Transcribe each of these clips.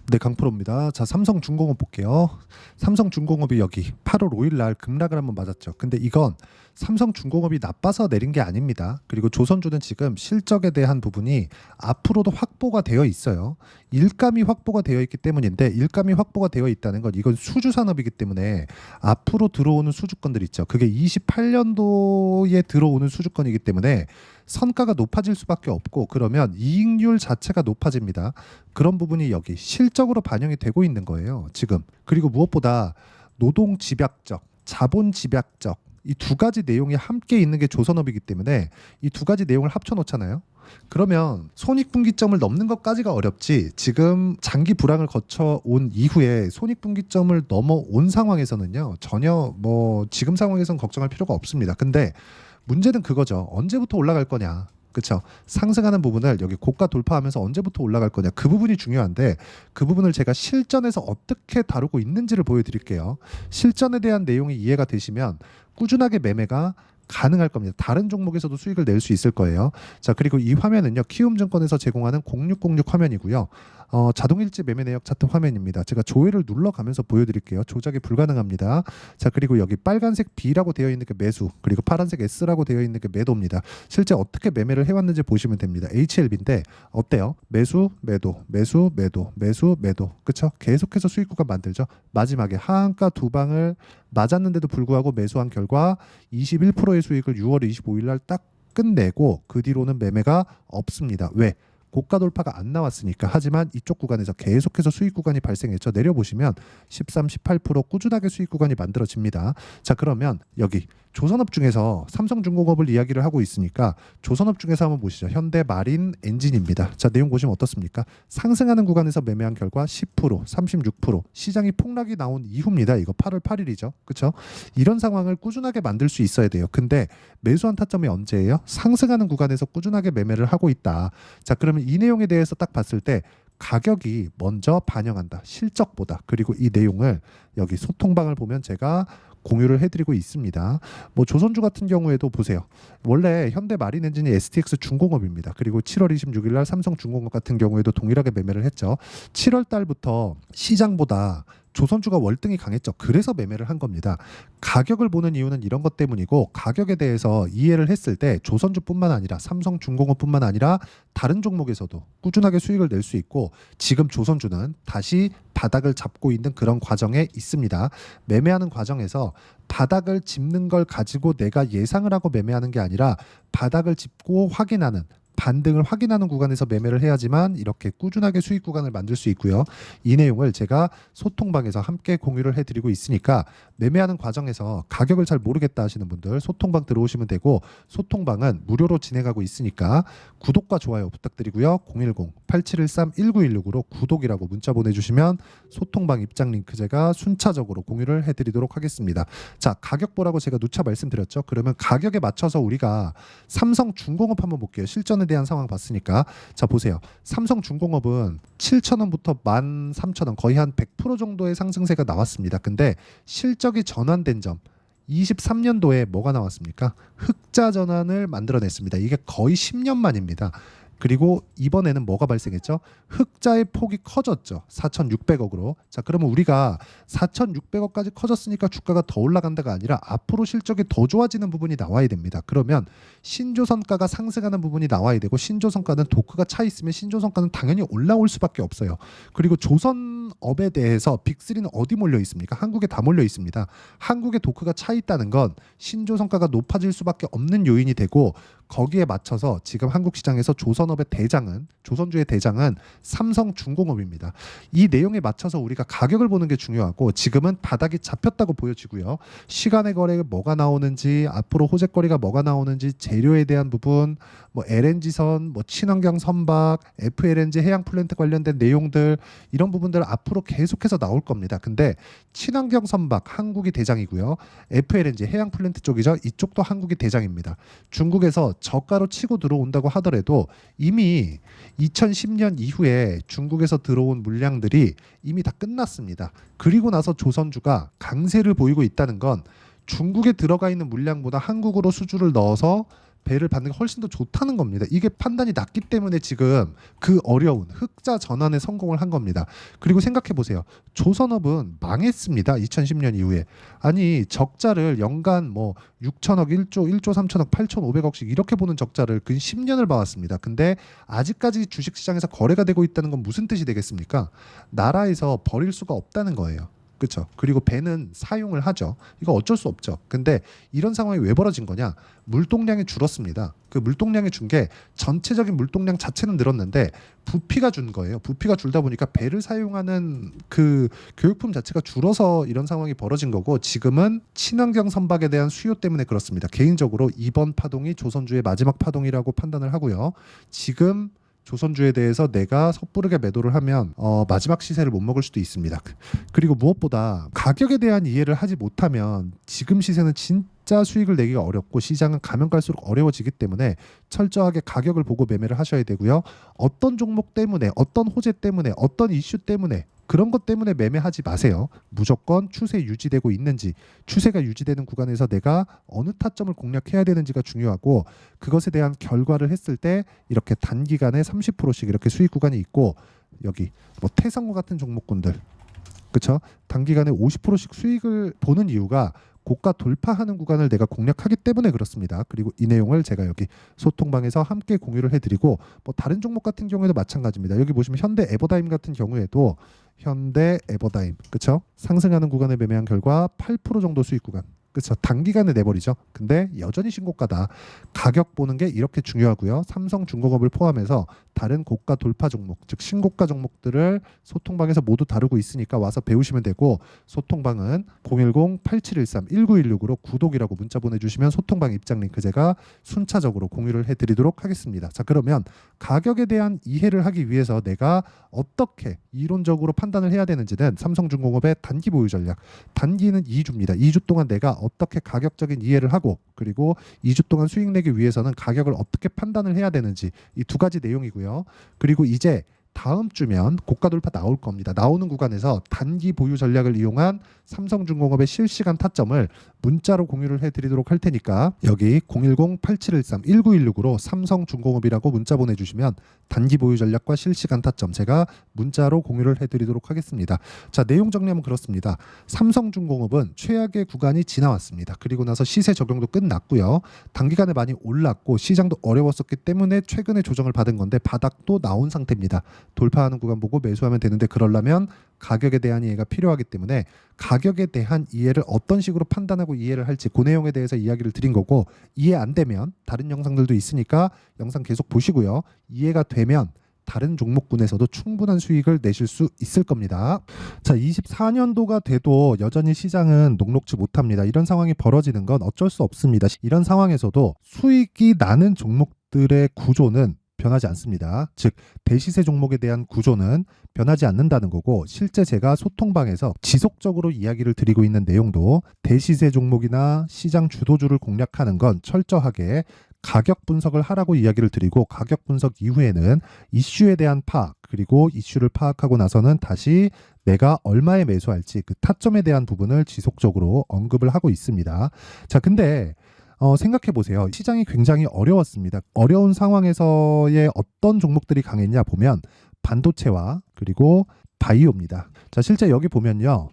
네, 강프로입니다. 자, 삼성중공업 볼게요. 삼성중공업이 여기 8월 5일 날 급락을 한번 맞았죠. 근데 이건 삼성중공업이 나빠서 내린 게 아닙니다. 그리고 조선주는 지금 실적에 대한 부분이 앞으로도 확보가 되어 있어요. 일감이 확보가 되어 있기 때문인데, 일감이 확보가 되어 있다는 건 이건 수주 산업이기 때문에 앞으로 들어오는 수주권들 있죠. 그게 28년도에 들어오는 수주권이기 때문에 선가가 높아질 수밖에 없고, 그러면 이익률 자체가 높아집니다. 그런 부분이 여기 실적으로 반영이 되고 있는 거예요, 지금. 그리고 무엇보다 노동 집약적, 자본 집약적 이 두 가지 내용이 함께 있는 게 조선업이기 때문에 이 두 가지 내용을 합쳐 놓잖아요. 그러면 손익분기점을 넘는 것까지가 어렵지, 지금 장기 불황을 거쳐 온 이후에 손익분기점을 넘어온 상황에서는요, 전혀 지금 상황에서는 걱정할 필요가 없습니다. 근데 문제는 그거죠. 언제부터 올라갈 거냐. 그렇죠. 상승하는 부분을 여기 고가 돌파하면서 언제부터 올라갈 거냐. 그 부분이 중요한데, 그 부분을 제가 실전에서 어떻게 다루고 있는지를 보여드릴게요. 실전에 대한 내용이 이해가 되시면 꾸준하게 매매가 가능할 겁니다. 다른 종목에서도 수익을 낼 수 있을 거예요. 자, 그리고 이 화면은요, 키움증권에서 제공하는 0606 화면이고요. 자동일지 매매 내역 차트 화면입니다. 제가 조회를 눌러가면서 보여드릴게요. 조작이 불가능합니다. 자, 그리고 여기 빨간색 B라고 되어 있는 게 매수, 그리고 파란색 S라고 되어 있는 게 매도입니다. 실제 어떻게 매매를 해왔는지 보시면 됩니다. HLB인데 어때요? 매수, 매도, 매수, 매도, 매수, 매도. 그쵸? 계속해서 수익 구간 만들죠. 마지막에 하한가 두 방을 맞았는데도 불구하고 매수한 결과 21%의 수익을 6월 25일 날 딱 끝내고, 그 뒤로는 매매가 없습니다. 왜? 고가 돌파가 안 나왔으니까. 하지만 이쪽 구간에서 계속해서 수익 구간이 발생했죠. 내려보시면 13, 18% 꾸준하게 수익 구간이 만들어집니다. 자, 그러면 여기 조선업 중에서 삼성중공업을 이야기를 하고 있으니까 조선업 중에서 한번 보시죠. 현대마린 엔진입니다. 자, 내용 보시면 어떻습니까? 상승하는 구간에서 매매한 결과 10%, 36% 시장이 폭락이 나온 이후입니다. 이거 8월 8일이죠. 그렇죠? 이런 상황을 꾸준하게 만들 수 있어야 돼요. 근데 매수한 타점이 언제예요? 상승하는 구간에서 꾸준하게 매매를 하고 있다. 자, 그러면 이 내용에 대해서 딱 봤을 때 가격이 먼저 반영한다, 실적보다. 그리고 이 내용을 여기 소통방을 보면 제가 공유를 해드리고 있습니다. 조선주 같은 경우에도 보세요. 원래 현대마린엔진이 STX 중공업입니다. 그리고 7월 26일 날 삼성중공업 같은 경우에도 동일하게 매매를 했죠. 7월 달부터 시장보다 조선주가 월등히 강했죠. 그래서 매매를 한 겁니다. 가격을 보는 이유는 이런 것 때문이고, 가격에 대해서 이해를 했을 때 조선주뿐만 아니라 삼성중공업뿐만 아니라 다른 종목에서도 꾸준하게 수익을 낼 수 있고, 지금 조선주는 다시 바닥을 잡고 있는 그런 과정에 있습니다. 매매하는 과정에서 바닥을 짚는 걸 가지고 내가 예상을 하고 매매하는 게 아니라 바닥을 짚고 확인하는, 반등을 확인하는 구간에서 매매를 해야지만 이렇게 꾸준하게 수익 구간을 만들 수 있고요. 이 내용을 제가 소통방에서 함께 공유를 해드리고 있으니까 매매하는 과정에서 가격을 잘 모르겠다 하시는 분들 소통방 들어오시면 되고, 소통방은 무료로 진행하고 있으니까 구독과 좋아요 부탁드리고요. 010-8713-1916으로 구독이라고 문자 보내주시면 소통방 입장 링크 제가 순차적으로 공유를 해드리도록 하겠습니다. 자, 가격 보라고 제가 누차 말씀드렸죠. 그러면 가격에 맞춰서 우리가 삼성중공업 한번 볼게요. 실전에 대한 상황 봤으니까. 자, 보세요. 삼성중공업은 7,000원부터 13,000원, 거의 한 100% 정도의 상승세가 나왔습니다. 근데 실적이 전환된 점, 23년도에 뭐가 나왔습니까? 흑자 전환을 만들어냈습니다. 이게 거의 10년 만입니다. 그리고 이번에는 뭐가 발생했죠? 흑자의 폭이 커졌죠. 4,600억으로. 자, 그러면 우리가 4,600억까지 커졌으니까 주가가 더 올라간다가 아니라 앞으로 실적이 더 좋아지는 부분이 나와야 됩니다. 그러면 신조선가가 상승하는 부분이 나와야 되고, 신조선가는 도크가 차 있으면 신조선가는 당연히 올라올 수밖에 없어요. 그리고 조선업에 대해서 빅3는 어디 몰려 있습니까? 한국에 다 몰려 있습니다. 한국에 도크가 차 있다는 건 신조선가가 높아질 수밖에 없는 요인이 되고, 거기에 맞춰서 지금 한국 시장에서 조선업의 대장은, 조선주의 대장은 삼성중공업입니다. 이 내용에 맞춰서 우리가 가격을 보는 게 중요하고, 지금은 바닥이 잡혔다고 보여지고요. 시간의 거래가 뭐가 나오는지, 앞으로 호재거리가 뭐가 나오는지, 재료에 대한 부분, LNG선, 친환경 선박, FLNG 해양 플랜트 관련된 내용들, 이런 부분들 앞으로 계속해서 나올 겁니다. 근데 친환경 선박 한국이 대장이고요. FLNG 해양 플랜트 쪽이죠. 이쪽도 한국이 대장입니다. 중국에서 저가로 치고 들어온다고 하더라도 이미 2010년 이후에 중국에서 들어온 물량들이 이미 다 끝났습니다. 그리고 나서 조선주가 강세를 보이고 있다는 건 중국에 들어가 있는 물량보다 한국으로 수주를 넣어서 배를 받는 게 훨씬 더 좋다는 겁니다. 이게 판단이 났기 때문에 지금 그 어려운 흑자 전환에 성공을 한 겁니다. 그리고 생각해 보세요. 조선업은 망했습니다. 2010년 이후에. 아니 적자를 연간 뭐 6천억, 1조 3천억, 8,500억씩 이렇게 보는 적자를 근 10년을 봐왔습니다. 근데 아직까지 주식시장에서 거래가 되고 있다는 건 무슨 뜻이 되겠습니까? 나라에서 버릴 수가 없다는 거예요. 그렇죠. 그리고 배는 사용을 하죠. 이거 어쩔 수 없죠. 근데 이런 상황이 왜 벌어진 거냐? 물동량이 줄었습니다. 그 물동량이 준 게 전체적인 물동량 자체는 늘었는데 부피가 준 거예요. 부피가 줄다 보니까 배를 사용하는 그 교육품 자체가 줄어서 이런 상황이 벌어진 거고, 지금은 친환경 선박에 대한 수요 때문에 그렇습니다. 개인적으로 이번 파동이 조선주의 마지막 파동이라고 판단을 하고요. 지금 조선주에 대해서 내가 섣부르게 매도를 하면 마지막 시세를 못 먹을 수도 있습니다. 그리고 무엇보다 가격에 대한 이해를 하지 못하면 지금 시세는 진짜 수익을 내기가 어렵고 시장은 가면 갈수록 어려워지기 때문에 철저하게 가격을 보고 매매를 하셔야 되고요. 어떤 종목 때문에, 어떤 호재 때문에, 어떤 이슈 때문에, 그런 것 때문에 매매하지 마세요. 무조건 추세 유지되고 있는지, 추세가 유지되는 구간에서 내가 어느 타점을 공략해야 되는지가 중요하고, 그것에 대한 결과를 했을 때 이렇게 단기간에 30%씩 이렇게 수익 구간이 있고, 여기 뭐 태성과 같은 종목군들, 그렇죠? 단기간에 50%씩 수익을 보는 이유가 고가 돌파하는 구간을 내가 공략하기 때문에 그렇습니다. 그리고 이 내용을 제가 여기 소통방에서 함께 공유를 해드리고, 뭐 다른 종목 같은 경우에도 마찬가지입니다. 여기 보시면 현대 에버다임 같은 경우에도 현대 에버다임, 그렇죠? 상승하는 구간에 매매한 결과 8% 정도 수익 구간. 그렇죠. 단기간에 내버리죠. 근데 여전히 신고가다. 가격 보는 게 이렇게 중요하고요. 삼성중공업을 포함해서 다른 고가 돌파 종목, 즉 신고가 종목들을 소통방에서 모두 다루고 있으니까 와서 배우시면 되고, 소통방은 010-8713-1916으로 구독이라고 문자 보내주시면 소통방 입장 링크 제가 순차적으로 공유를 해드리도록 하겠습니다. 자, 그러면 가격에 대한 이해를 하기 위해서 내가 어떻게 이론적으로 판단을 해야 되는지는 삼성중공업의 단기 보유 전략, 단기는 2주입니다. 2주 동안 내가 어떻게 가격적인 이해를 하고, 그리고 2주 동안 수익 내기 위해서는 가격을 어떻게 판단을 해야 되는지, 이 두 가지 내용이고요. 그리고 이제 다음 주면 고가 돌파 나올 겁니다. 나오는 구간에서 단기 보유 전략을 이용한 삼성중공업의 실시간 타점을 문자로 공유를 해드리도록 할 테니까 여기 010-8713-1916으로 삼성중공업이라고 문자 보내주시면 단기 보유 전략과 실시간 타점 제가 문자로 공유를 해드리도록 하겠습니다. 자, 내용 정리하면 그렇습니다. 삼성중공업은 최악의 구간이 지나왔습니다. 그리고 나서 시세 적용도 끝났고요. 단기간에 많이 올랐고 시장도 어려웠었기 때문에 최근에 조정을 받은 건데 바닥도 나온 상태입니다. 돌파하는 구간 보고 매수하면 되는데, 그러려면 가격에 대한 이해가 필요하기 때문에 가격에 대한 이해를 어떤 식으로 판단하고 이해를 할지 그 내용에 대해서 이야기를 드린 거고, 이해 안 되면 다른 영상들도 있으니까 영상 계속 보시고요. 이해가 되면 다른 종목군에서도 충분한 수익을 내실 수 있을 겁니다. 자, 24년도가 돼도 여전히 시장은 녹록지 못합니다. 이런 상황이 벌어지는 건 어쩔 수 없습니다. 이런 상황에서도 수익이 나는 종목들의 구조는 변하지 않습니다. 즉 대시세 종목에 대한 구조는 변하지 않는다는 거고, 실제 제가 소통방에서 지속적으로 이야기를 드리고 있는 내용도 대시세 종목이나 시장 주도주를 공략하는 건 철저하게 가격 분석을 하라고 이야기를 드리고, 가격 분석 이후에는 이슈에 대한 파악, 그리고 이슈를 파악하고 나서는 다시 내가 얼마에 매수할지 그 타점에 대한 부분을 지속적으로 언급을 하고 있습니다. 자, 근데 생각해 보세요. 시장이 굉장히 어려웠습니다. 어려운 상황에서의 어떤 종목들이 강했냐 보면 반도체와 그리고 바이오입니다. 자, 실제 여기 보면요.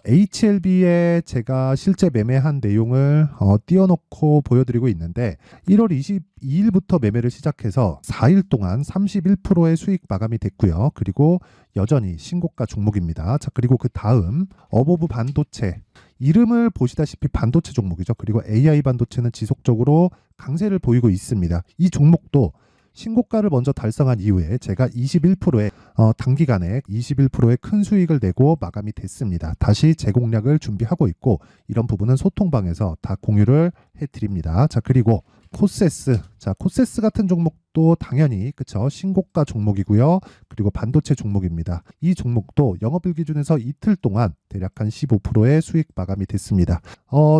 HLB에 제가 실제 매매한 내용을 띄워놓고 보여드리고 있는데, 1월 22일부터 매매를 시작해서 4일 동안 31%의 수익 마감이 됐고요. 그리고 여전히 신고가 종목입니다. 자, 그리고 그 다음 어보브 반도체, 이름을 보시다시피 반도체 종목이죠. 그리고 AI 반도체는 지속적으로 강세를 보이고 있습니다. 이 종목도 신고가를 먼저 달성한 이후에 제가 21%의 단기간에 21%의 큰 수익을 내고 마감이 됐습니다. 다시 재공략을 준비하고 있고, 이런 부분은 소통방에서 다 공유를 해드립니다. 자, 그리고 코세스, 자, 코세스 같은 종목도 당연히 그쵸, 신고가 종목이고요. 그리고 반도체 종목입니다. 이 종목도 영업일 기준에서 이틀 동안 대략 한 15%의 수익 마감이 됐습니다.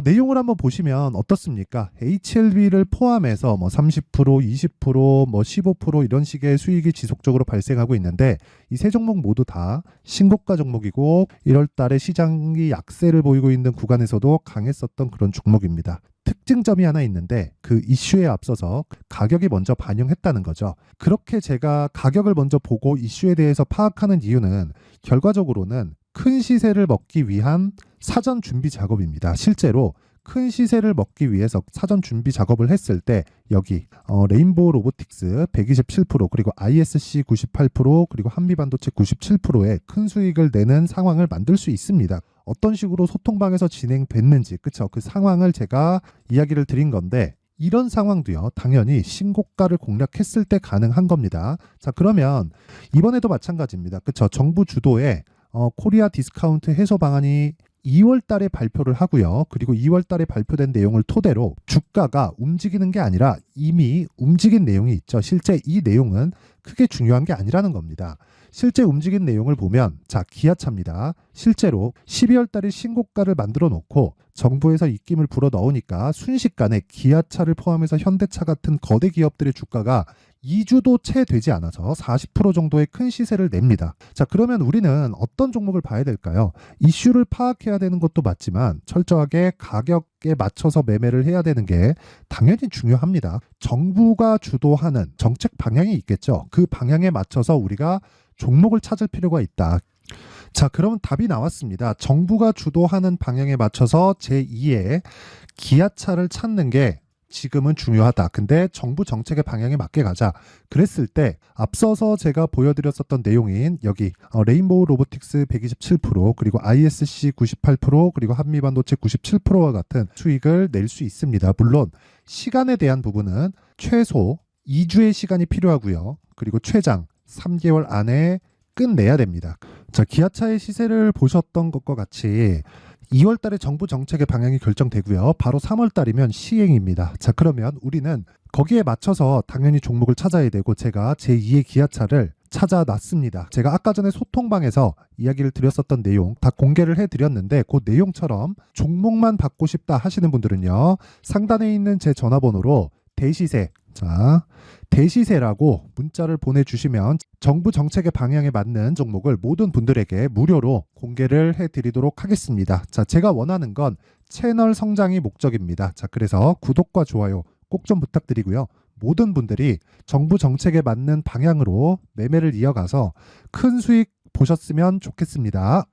내용을 한번 보시면 어떻습니까? HLB를 포함해서 뭐 30%, 20%, 뭐 15% 이런 식의 수익이 지속적으로 발생하고 있는데, 이 세 종목 모두 다 신고가 종목이고 1월 달에 시장이 약세를 보이고 있는 구간에서도 강했었던 그런 종목입니다. 특징점이 하나 있는데 그 이슈에 앞서서 가격이 먼저 반영했다는 거죠. 그렇게 제가 가격을 먼저 보고 이슈에 대해서 파악하는 이유는 결과적으로는 큰 시세를 먹기 위한 사전 준비 작업입니다. 실제로 큰 시세를 먹기 위해서 사전 준비 작업을 했을 때 여기 레인보우 로보틱스 127% 그리고 ISC 98% 그리고 한미반도체 97%의 큰 수익을 내는 상황을 만들 수 있습니다. 어떤 식으로 소통방에서 진행됐는지 그쵸? 그 상황을 제가 이야기를 드린 건데 이런 상황도요 당연히 신고가를 공략했을 때 가능한 겁니다. 자 그러면 이번에도 마찬가지입니다. 그쵸? 정부 주도의 코리아 디스카운트 해소 방안이 2월 달에 발표를 하고요. 그리고 2월 달에 발표된 내용을 토대로 주가가 움직이는 게 아니라 이미 움직인 내용이 있죠. 실제 이 내용은 크게 중요한 게 아니라는 겁니다. 실제 움직인 내용을 보면 자 기아차입니다. 실제로 12월 달에 신고가를 만들어 놓고 정부에서 입김을 불어 넣으니까 순식간에 기아차를 포함해서 현대차 같은 거대 기업들의 주가가 2주도 채 되지 않아서 40% 정도의 큰 시세를 냅니다. 자, 그러면 우리는 어떤 종목을 봐야 될까요? 이슈를 파악해야 되는 것도 맞지만 철저하게 가격에 맞춰서 매매를 해야 되는 게 당연히 중요합니다. 정부가 주도하는 정책 방향이 있겠죠. 그 방향에 맞춰서 우리가 종목을 찾을 필요가 있다. 자, 그럼 답이 나왔습니다. 정부가 주도하는 방향에 맞춰서 제2의 기아차를 찾는 게 지금은 중요하다. 근데 정부 정책의 방향에 맞게 가자. 그랬을 때 앞서서 제가 보여드렸었던 내용인 여기 레인보우 로보틱스 127% 그리고 ISC 98% 그리고 한미반도체 97%와 같은 수익을 낼 수 있습니다. 물론 시간에 대한 부분은 최소 2주의 시간이 필요하고요. 그리고 최장 3개월 안에 끝내야 됩니다. 자, 기아차의 시세를 보셨던 것과 같이 2월 달에 정부 정책의 방향이 결정되고요. 바로 3월 달이면 시행입니다. 자, 그러면 우리는 거기에 맞춰서 당연히 종목을 찾아야 되고 제가 제2의 기아차를 찾아놨습니다. 제가 아까 전에 소통방에서 이야기를 드렸었던 내용 다 공개를 해드렸는데 그 내용처럼 종목만 받고 싶다 하시는 분들은요. 상단에 있는 제 전화번호로 대시세 자 대시세라고 문자를 보내주시면 정부 정책의 방향에 맞는 종목을 모든 분들에게 무료로 공개를 해드리도록 하겠습니다. 자, 제가 원하는 건 채널 성장이 목적입니다. 자, 그래서 구독과 좋아요 꼭 좀 부탁드리고요. 모든 분들이 정부 정책에 맞는 방향으로 매매를 이어가서 큰 수익 보셨으면 좋겠습니다.